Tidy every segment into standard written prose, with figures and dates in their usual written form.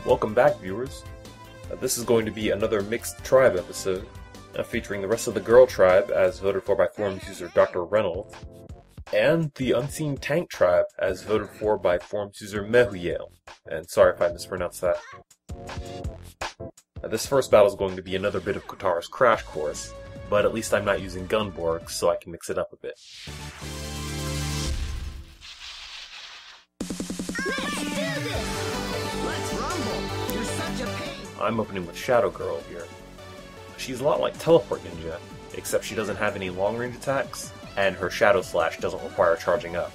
Welcome back, viewers. This is going to be another Mixed Tribe episode, featuring the rest of the Girl Tribe as voted for by forums user Dr. Reynolds, and the Unseen Tank Tribe as voted for by forums user Mehuyel. And sorry if I mispronounced that. This first battle is going to be another bit of Kotara's crash course, but at least I'm not using Gunborg, so I can mix it up a bit. I'm opening with Shadow Girl here. She's a lot like Teleport Ninja, except she doesn't have any long-range attacks, and her Shadow Slash doesn't require charging up.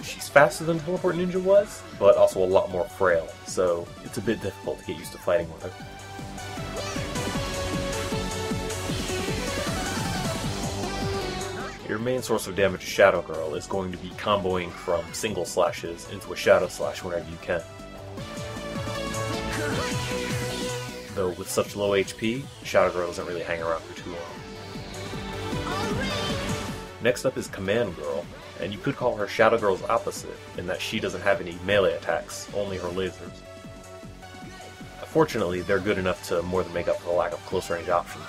She's faster than Teleport Ninja was, but also a lot more frail, so it's a bit difficult to get used to fighting with her. Your main source of damage to Shadow Girl is going to be comboing from single slashes into a Shadow Slash whenever you can. Though with such low HP, Shadow Girl doesn't really hang around for too long. Next up is Command Girl, and you could call her Shadow Girl's opposite, in that she doesn't have any melee attacks, only her lasers. Fortunately, they're good enough to more than make up for the lack of close range options.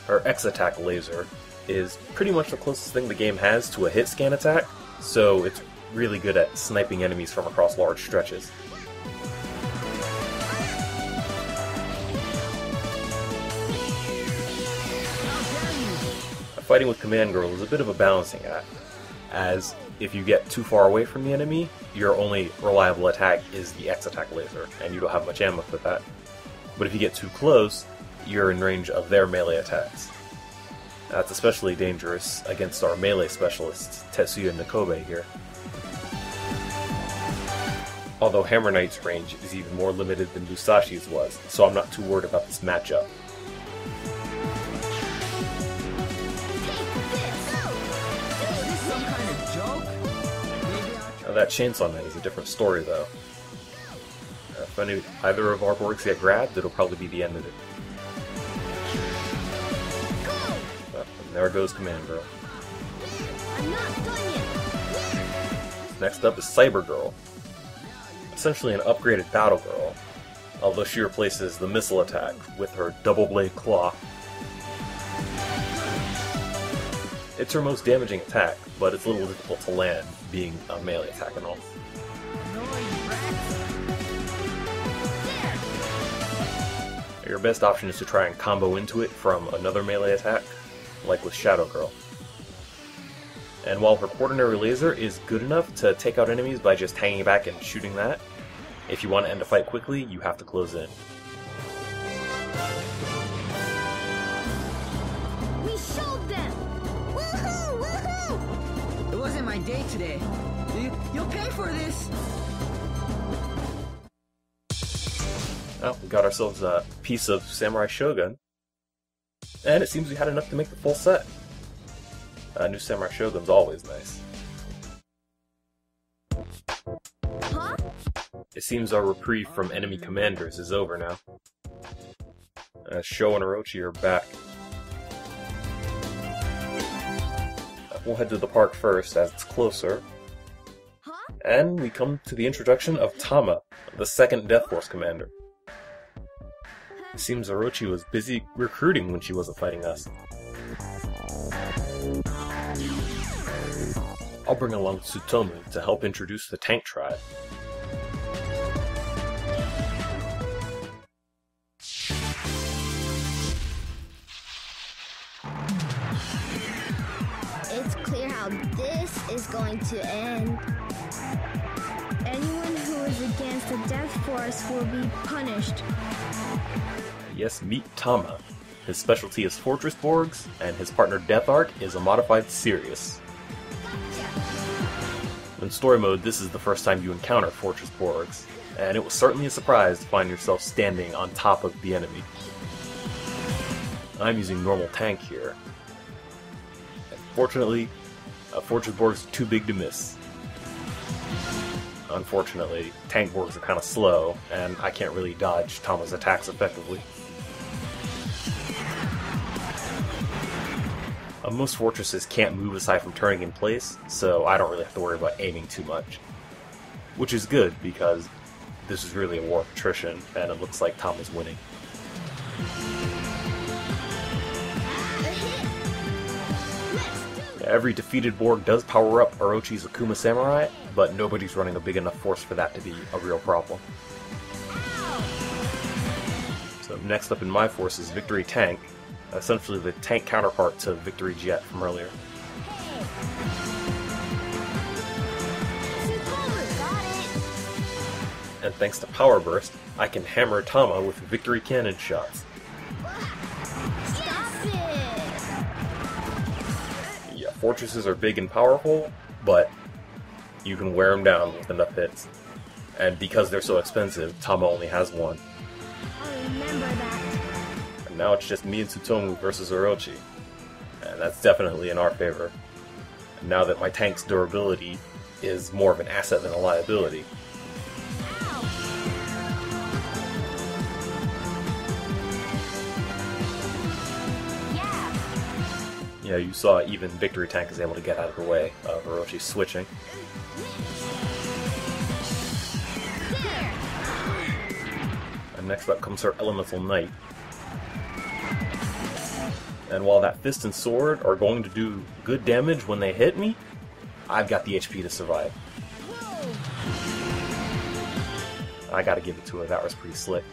Her X-Attack laser is pretty much the closest thing the game has to a hit scan attack, so it's really good at sniping enemies from across large stretches. Fighting with Command Girl is a bit of a balancing act, as if you get too far away from the enemy, your only reliable attack is the X-Attack laser, and you don't have much ammo for that. But if you get too close, you're in range of their melee attacks. That's especially dangerous against our melee specialists, Tetsuya and Nakobe here. Although Hammer Knight's range is even more limited than Musashi's was, so I'm not too worried about this matchup. Now that Chainsaw Knight is a different story though. If either of our Borgs get grabbed, it'll probably be the end of it. And there goes Command Girl. Next up is Cyber Girl. Essentially an upgraded Battle Girl, although she replaces the missile attack with her Double Blade Claw. It's her most damaging attack, but it's a little difficult to land, being a melee attack and all. Your best option is to try and combo into it from another melee attack, like with Shadow Girl. And while her Quaternary Laser is good enough to take out enemies by just hanging back and shooting that, if you want to end a fight quickly, you have to close in. We showed them! Woohoo! Woohoo! It wasn't my day today. You'll pay for this! Well, we got ourselves a piece of Samurai Shogun, and it seems we had enough to make the full set. New Samurai Shogun's always nice. Huh? It seems our reprieve from enemy commanders is over now. Sho and Orochi are back. We'll head to the park first, as it's closer. Huh? And we come to the introduction of Tama, the second Death Force commander. It seems Orochi was busy recruiting when she wasn't fighting us. I'll bring along Tsutomu to help introduce the Tank Tribe. It's clear how this is going to end. Anyone who is against the Death Force will be punished. Yes, meet Tama. His specialty is Fortress Borgs, and his partner Death Arc is a modified Sirius. In story mode, this is the first time you encounter Fortress Borgs, and it was certainly a surprise to find yourself standing on top of the enemy. I'm using normal tank here. Fortunately, Fortress Borgs are too big to miss. Unfortunately, tank Borgs are kind of slow, and I can't really dodge Tama's attacks effectively. Most fortresses can't move aside from turning in place, so I don't really have to worry about aiming too much. Which is good, because this is really a war of attrition, and it looks like Tom is winning. Every defeated Borg does power up Orochi's AKUMA Samurai, but nobody's running a big enough force for that to be a real problem. So next up in my force is Victory Tank, essentially the tank counterpart to Victory Jet from earlier. And thanks to Power Burst, I can hammer Tama with Victory Cannon shots. Yeah, fortresses are big and powerful, but you can wear them down with enough hits. And because they're so expensive, Tama only has one. I remember that. And now it's just me and Tsutomu versus Orochi. And that's definitely in our favor. And now that my tank's durability is more of an asset than a liability. Yeah, you saw even Victory Tank is able to get out of the way of Orochi's switching. And next up comes her Elemental Knight. And while that Fist and Sword are going to do good damage when they hit me, I've got the HP to survive. I gotta give it to her, that was pretty slick.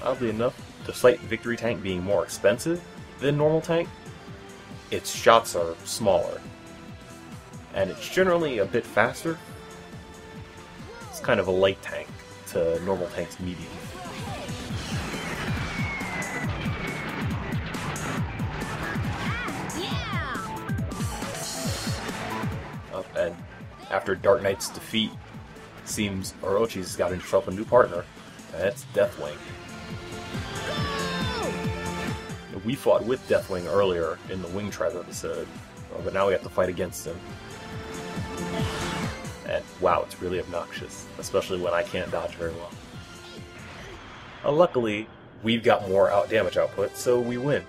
Oddly enough, despite Victory Tank being more expensive than normal tank, its shots are smaller. And it's generally a bit faster. It's kind of a light tank to normal tank's medium. And after Dark Knight's defeat, it seems Orochi's got himself a new partner, and it's Deathwing. We fought with Deathwing earlier in the Wing Tribe episode, but now we have to fight against him. And wow, it's really obnoxious, especially when I can't dodge very well. Luckily, we've got more damage output, so we win.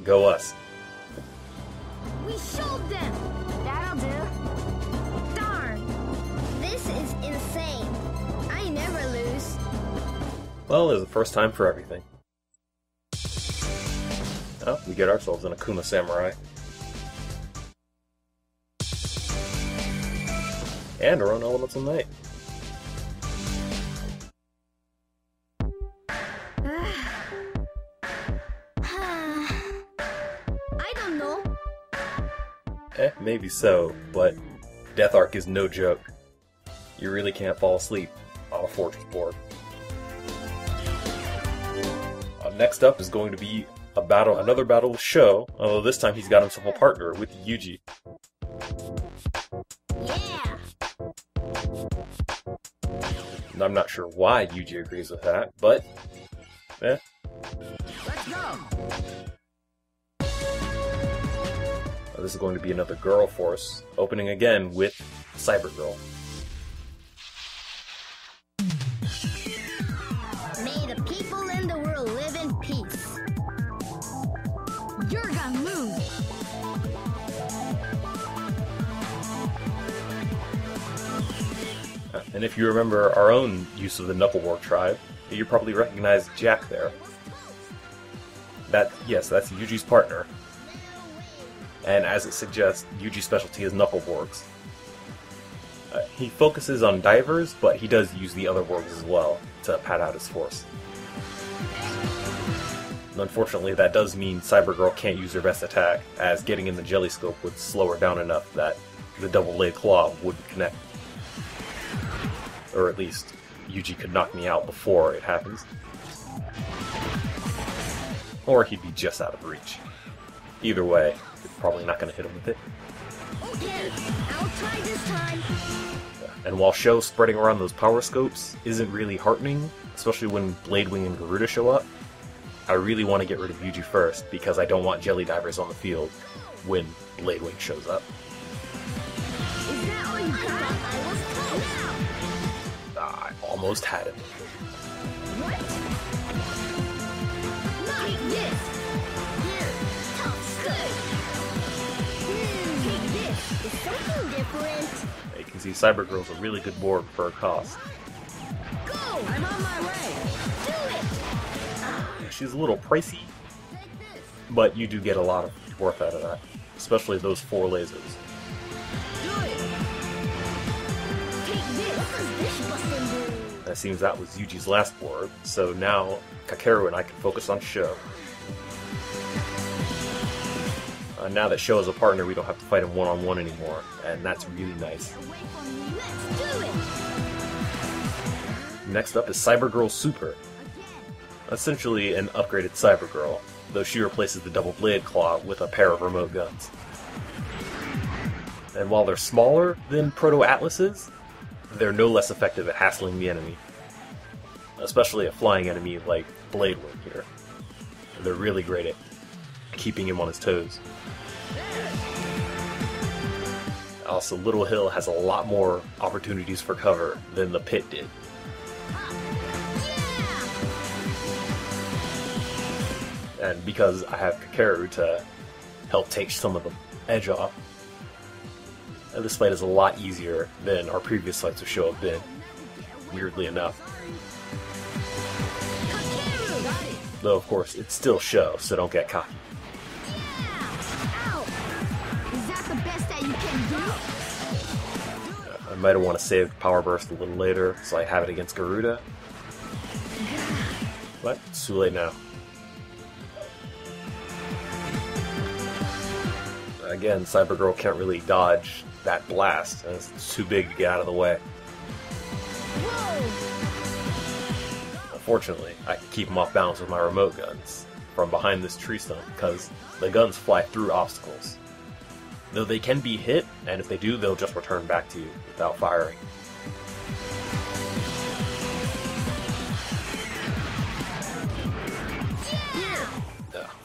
Go us. We showed them! That'll do. Darn! This is insane. I never lose. Well, there's a first time for everything. Oh, we get ourselves an AKUMA Samurai. And our own Elemental Knight. I don't know. Maybe so, but Death Arc is no joke. You really can't fall asleep on a fortress board. Next up is going to be another battle with Sho, although this time he's got himself a partner with Yuji. Yeah! And I'm not sure why Yuji agrees with that, but Let's go! This is going to be another girl force, opening again with Cybergirl. May the people in the world live in peace. You're gonna move! And if you remember our own use of the Knuckleborg tribe, you probably recognize Jack there. Yes, that's Yuji's partner. And as it suggests, Yuji's specialty is Knuckleborgs. He focuses on divers, but he does use the other Borgs as well to pad out his force. And unfortunately, that does mean Cybergirl can't use her best attack, as getting in the Jelly Scope would slow her down enough that the double-blade claw wouldn't connect. Or at least, Yuji could knock me out before it happens. Or he'd be just out of reach. Either way, it's probably not going to hit him with it. Okay, I'll try this time. And while Sho spreading around those power scopes isn't really heartening, especially when Bladewing and Garuda show up, I really want to get rid of Yuji first, because I don't want Jelly Divers on the field when Bladewing shows up. Is that all you got? I was told now! almost had it. What? Take this! Here, tough good! Take this! It's something different! You can see Cybergirl's a really good board for her cost. Go! I'm on my way! Do it! She's a little pricey, but you do get a lot of worth out of that, especially those 4 lasers. It seems that was Yuji's last board, so now Kakeru and I can focus on Sho. Now that Sho is a partner, we don't have to fight him one-on-one anymore, and that's really nice. Next up is Cybergirl Super. Essentially an upgraded Cybergirl, though she replaces the double blade claw with a pair of remote guns. And while they're smaller than Proto-Atlas's, they're no less effective at hassling the enemy. Especially a flying enemy like Bladewing here. They're really great at keeping him on his toes. Also, Little Hill has a lot more opportunities for cover than the Pit did. And because I have Kakeru to help take some of the edge off, this fight is a lot easier than our previous fights with Sho have been, weirdly enough. Though, of course, it's still Sho, so don't get cocky. I might want to save Power Burst a little later, so I have it against Garuda. But it's too late now. Again, Cybergirl can't really dodge that blast, and it's too big to get out of the way. Unfortunately, I can keep them off balance with my remote guns from behind this tree stump, because the guns fly through obstacles. Though they can be hit, and if they do, they'll just return back to you without firing.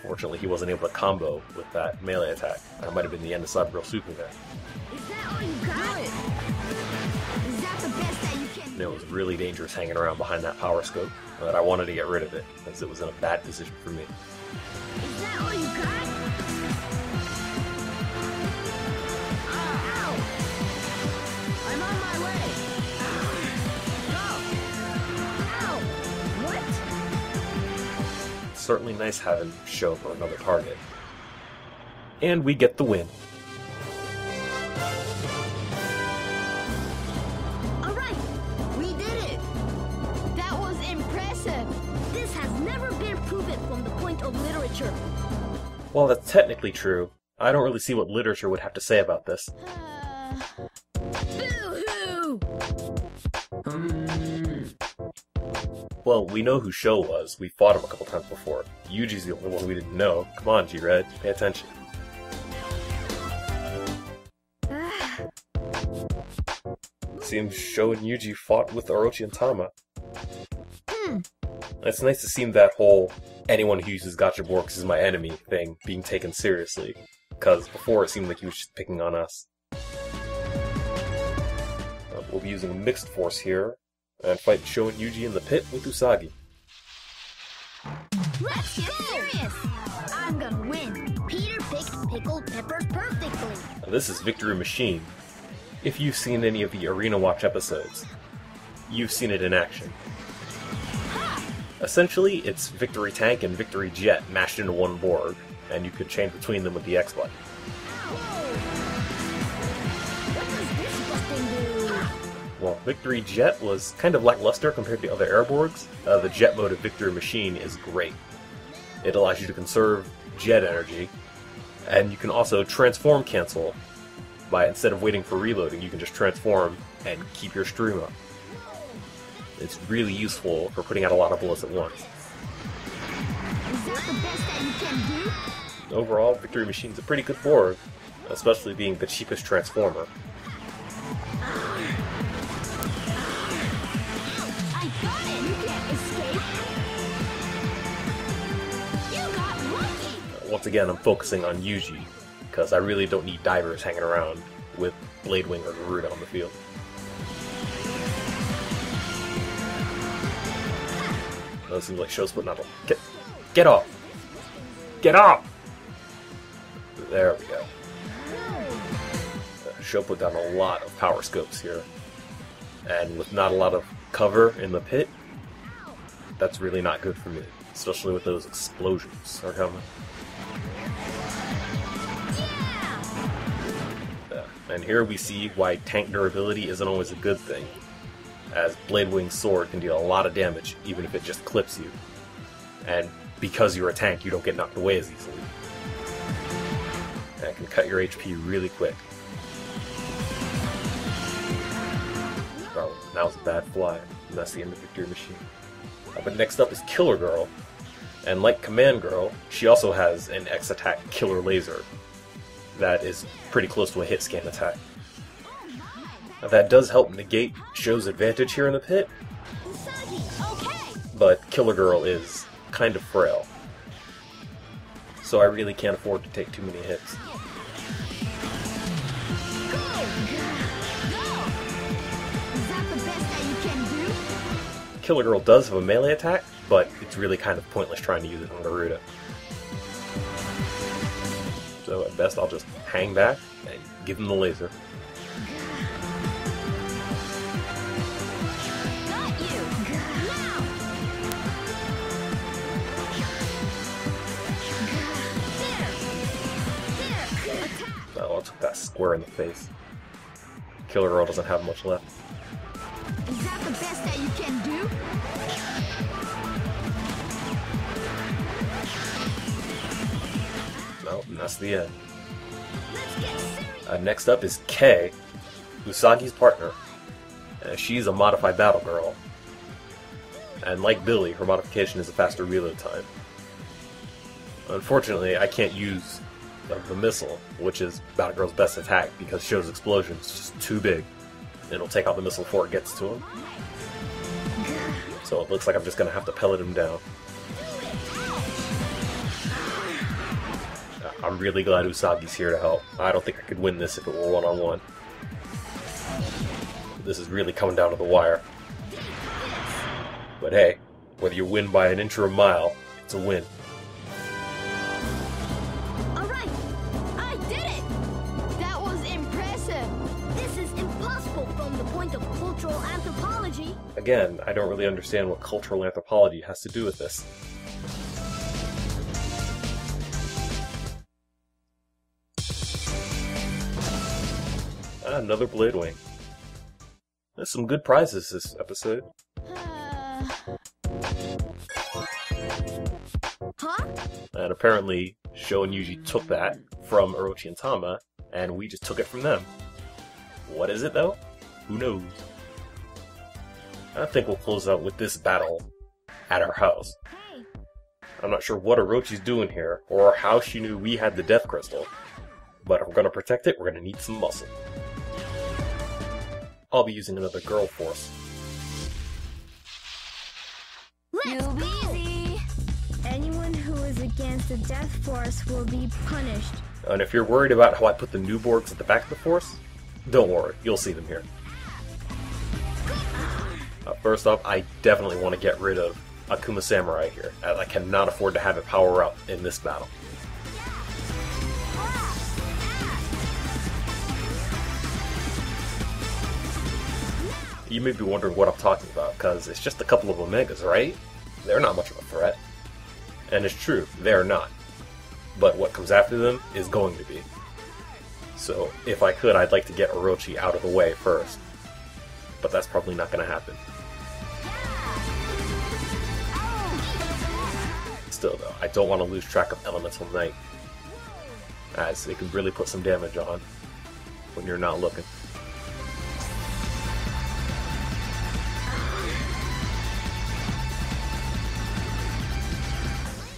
Fortunately, he wasn't able to combo with that melee attack. That might have been the end of Cybergirl Super there. Is that all you got? Is that the best that you can do? It was really dangerous hanging around behind that power scope, but I wanted to get rid of it, as it was in a bad position for me. Is that all you got? Ow! I'm on my way! Go! Ow! What? Certainly nice having Sho for another target. And we get the win. Alright! We did it! That was impressive! This has never been proven from the point of literature. While that's technically true, I don't really see what literature would have to say about this. Boo-hoo! Well, we know who Sho was. We fought him a couple times before. Yuji's the only one we didn't know. Come on, G-Red, pay attention. Seems Sho and Yuji fought with Orochi and Tama. It's nice to see that whole anyone who uses Gotcha Borks is my enemy thing being taken seriously, because before it seemed like he was just picking on us. We'll be using a mixed force here, and fight Sho and Yuji in the pit with Usagi. Let's get serious! I'm gonna win. Peter picked pickled peppers perfectly. Now, this is Victory Machine. If you've seen any of the Arena Watch episodes, you've seen it in action. Essentially, it's Victory Tank and Victory Jet mashed into one board, and you could change between them with the X button. What does this button do? Well, Victory Jet was kind of lackluster compared to other airborgs. The Jet mode of Victory Machine is great. It allows you to conserve jet energy, and you can also transform cancel by, instead of waiting for reloading, you can just transform and keep your stream up. It's really useful for putting out a lot of bullets at once. Is that the best that you can do? Overall, Victory Machine's a pretty good board, especially being the cheapest transformer. I got it! You can't escape! You got lucky! Once again, I'm focusing on Yuji, because I really don't need divers hanging around with Bladewing or Garuda on the field. it seems like Sho's putting out a... Get off! Get off! There we go. Sho put down a lot of power scopes here. And with not a lot of cover in the pit, that's really not good for me. Especially with those explosions are coming. Yeah. And here we see why tank durability isn't always a good thing, as Blade Wing's sword can deal a lot of damage even if it just clips you. And because you're a tank, you don't get knocked away as easily. And it can cut your HP really quick. Oh, that was a bad fly. And that's the end of Victory Machine. But next up is Killer Girl. And like Command Girl, she also has an X-Attack Killer Laser that is pretty close to a hit scan attack. Now that does help negate Sho's advantage here in the pit, but Killer Girl is kind of frail, so I really can't afford to take too many hits. Killer Girl does have a melee attack, but it's really kind of pointless trying to use it on Garuda. So at best I'll just hang back and give him the laser. Oh, I took that square in the face. Killer Girl doesn't have much left. Is that the best that you can do? No, and that's the end. Next up is Kei, Usagi's partner. She's a modified battle girl. And like Billy, her modification is a faster reload time. Unfortunately, I can't use the missile, which is Battle Girl's best attack, because Sho's explosion is just too big. It'll take out the missile before it gets to him. So it looks like I'm just gonna have to pellet him down. I'm really glad Usagi's here to help. I don't think I could win this if it were one-on-one. This is really coming down to the wire. But hey, whether you win by an inch or a mile, it's a win. Alright, I did it! That was impressive! This is impossible from the point of cultural anthropology. Again, I don't really understand what cultural anthropology has to do with this. Another Blade Wing. There's some good prizes this episode. Huh? And apparently, Sho and Yuji took that from Orochi and Tama, and we just took it from them. What is it, though? Who knows? I think we'll close out with this battle at our house. I'm not sure what Orochi's doing here, or how she knew we had the Death Crystal, but if we're gonna protect it, we're gonna need some muscle. I'll be using another girl force. Let's go! Easy. Anyone who is against the Death Force will be punished. And if you're worried about how I put the Newborgs at the back of the force, don't worry, you'll see them here. First off, I definitely want to get rid of AKUMA Samurai here, as I cannot afford to have it power up in this battle. You may be wondering what I'm talking about, because it's just a couple of Omegas, right? They're not much of a threat. And it's true, they're not. But what comes after them is going to be. So, if I could, I'd like to get Orochi out of the way first. But that's probably not going to happen. Still though, I don't want to lose track of Elemental Knight, as it can really put some damage on when you're not looking.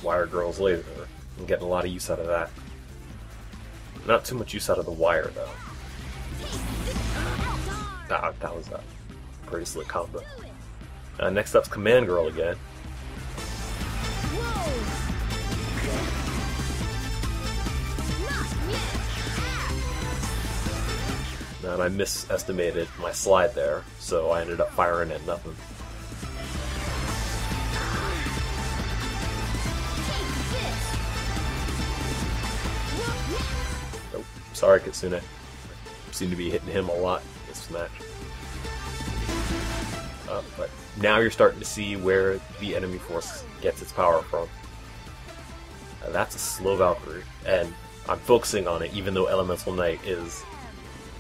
Wire Girl's laser. I'm getting a lot of use out of that. Not too much use out of the wire, though. That was a pretty slick combo. Next up's Command Girl again. And I misestimated my slide there, so I ended up firing at nothing. Sorry, Kitsune. Seem to be hitting him a lot this match. But now you're starting to see where the enemy force gets its power from. That's a slow Valkyrie, and I'm focusing on it even though Elemental Knight is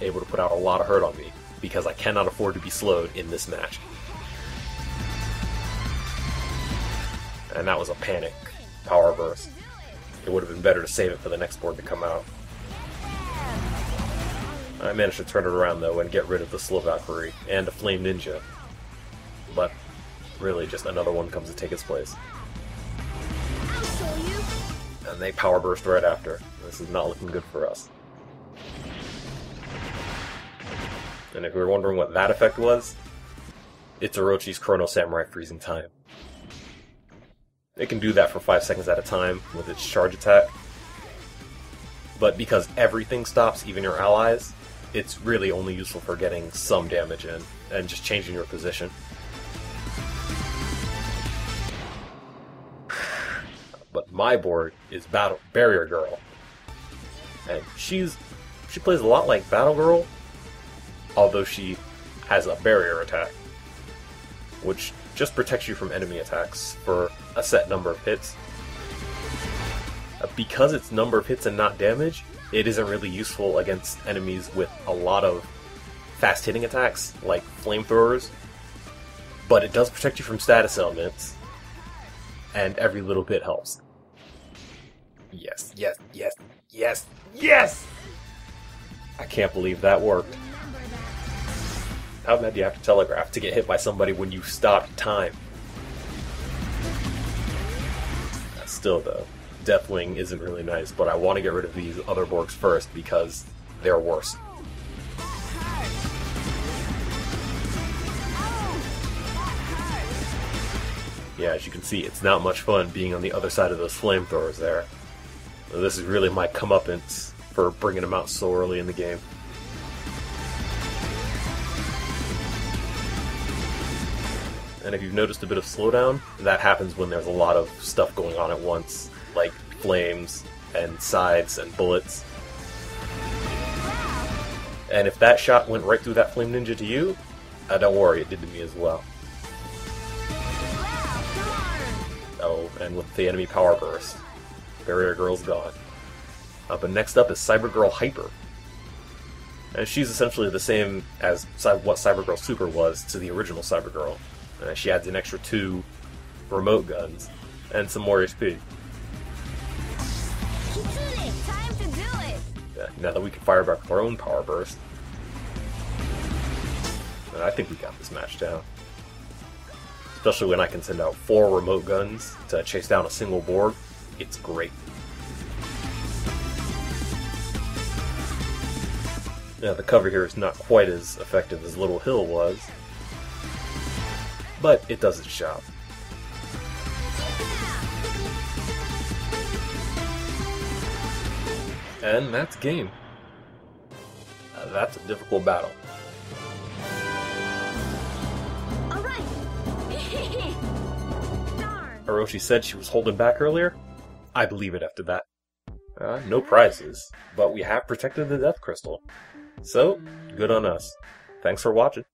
able to put out a lot of hurt on me, because I cannot afford to be slowed in this match. And that was a panic power burst. It would have been better to save it for the next board to come out. I managed to turn it around though and get rid of the slow Valkyrie and a Flame Ninja. But really just another one comes to take its place. I'll show you. And they power burst right after. This is not looking good for us. And if you were wondering what that effect was, it's Orochi's Chrono Samurai Freezing Time. It can do that for 5 seconds at a time with its charge attack. But because everything stops, even your allies, it's really only useful for getting some damage in and just changing your position. But my board is Barrier Girl. And she plays a lot like Battle Girl, although she has a barrier attack, which just protects you from enemy attacks for a set number of hits. Because it's number of hits and not damage, it isn't really useful against enemies with a lot of fast hitting attacks, like flamethrowers, but it does protect you from status elements, and every little bit helps. Yes, yes, yes, yes, yes! I can't believe that worked. How mad do you have to telegraph to get hit by somebody when you stopped time? Still though, Deathwing isn't really nice, but I want to get rid of these other Borgs first because they're worse. Yeah, as you can see, it's not much fun being on the other side of those flamethrowers there. So this is really my comeuppance for bringing them out so early in the game. And if you've noticed a bit of slowdown, that happens when there's a lot of stuff going on at once, like flames and sides and bullets. And if that shot went right through that Flame Ninja to you, don't worry, it did to me as well. Oh, and with the enemy power burst, Barrier Girl's gone. But next up is Cyber Girl Hyper. And she's essentially the same as what Cyber Girl Super was to the original Cyber Girl. She adds an extra 2 remote guns and some more HP. Kitsune, time to do it. Now that we can fire back our own power burst, I think we got this match down. Especially when I can send out 4 remote guns to chase down a single Borg. It's great. Now the cover here is not quite as effective as Little Hill was, but it does its job. And that's game. That's a difficult battle. Alright. Darn. Orochi said she was holding back earlier. I believe it after that. No prizes, but we have protected the Death Crystal. So, good on us. Thanks for watching.